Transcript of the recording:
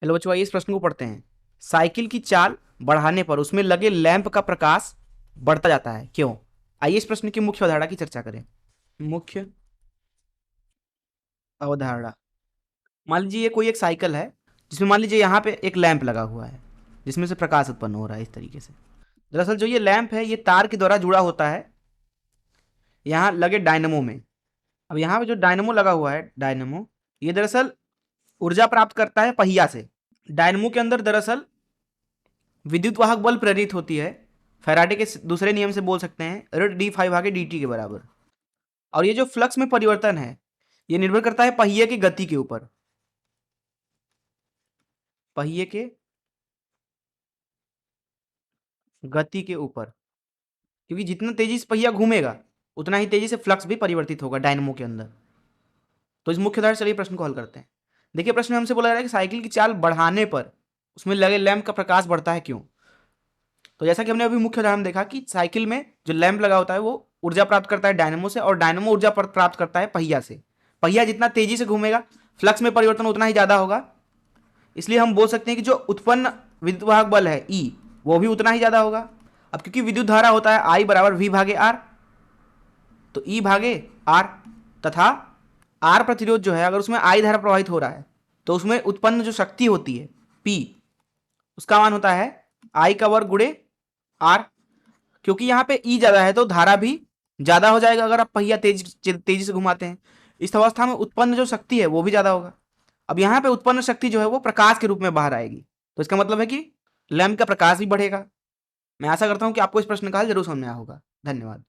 Hello बच्चों, आइए इस प्रश्न को पढ़ते हैं। साइकिल की चाल बढ़ाने पर उसमें लगे लैंप का प्रकाश बढ़ता जाता है, क्यों? आइए इस प्रश्न की मुख्य अवधारणा की चर्चा करें। मुख्य अवधारणा। मान लीजिए ये कोई एक साइकिल है जिसमें मान लीजिए यहाँ पे एक लैंप लगा हुआ है जिसमें से प्रकाश उत्पन्न हो रहा है इस तरीके से। दरअसल जो ये लैंप है ये तार के द्वारा जुड़ा होता है यहाँ लगे डायनमो में। अब यहाँ पे जो डायनमो लगा हुआ है, डायनमो, ये दरअसल ऊर्जा प्राप्त करता है पहिया से। डायनमो के अंदर दरअसल विद्युत वाहक बल प्रेरित होती है। फैराडे के दूसरे नियम से बोल सकते हैं ऋण डी फाइव भागे डी टी के बराबर। और ये जो फ्लक्स में परिवर्तन है ये निर्भर करता है पहिए की गति के ऊपर। पहिए के गति के ऊपर, क्योंकि जितना तेजी से पहिया घूमेगा उतना ही तेजी से फ्लक्स भी परिवर्तित होगा डायनमो के अंदर। तो इस मुख्य धारा चलिए प्रश्न को हल करते हैं। देखिए प्रश्न में हमसे बोला जा रहा है कि साइकिल की चाल बढ़ाने पर उसमें लगे लैंप का प्रकाश बढ़ता है, क्यों? तो जैसा कि हमने अभी मुख्य उदाहरण देखा कि साइकिल में जो लैंप लगा होता है वो ऊर्जा प्राप्त करता है डायनमो से, और डायनमो ऊर्जा प्राप्त करता है पहिया से। पहिया जितना तेजी से घूमेगा फ्लक्स में परिवर्तन उतना ही ज्यादा होगा, इसलिए हम बोल सकते हैं कि जो उत्पन्न विद्युत वाहक बल है ई, वो भी उतना ही ज्यादा होगा। अब क्योंकि विद्युत धारा होता है आई बराबर वी भागे आर, तो ई भागे आर, तथा आर प्रतिरोध जो है अगर उसमें आई धारा प्रवाहित हो रहा है तो उसमें उत्पन्न जो शक्ति होती है पी, उसका मान होता है आई का वर्ग गुणे आर। क्योंकि यहाँ पे ई ज्यादा है तो धारा भी ज्यादा हो जाएगा अगर आप पहिया तेजी से घुमाते हैं। इस अवस्था में उत्पन्न जो शक्ति है वो भी ज्यादा होगा। अब यहाँ पे उत्पन्न शक्ति जो है वो प्रकाश के रूप में बाहर आएगी, तो इसका मतलब है कि लैंप का प्रकाश भी बढ़ेगा। मैं आशा करता हूं कि आपको इस प्रश्न का हल जरूर समझ में आया होगा। धन्यवाद।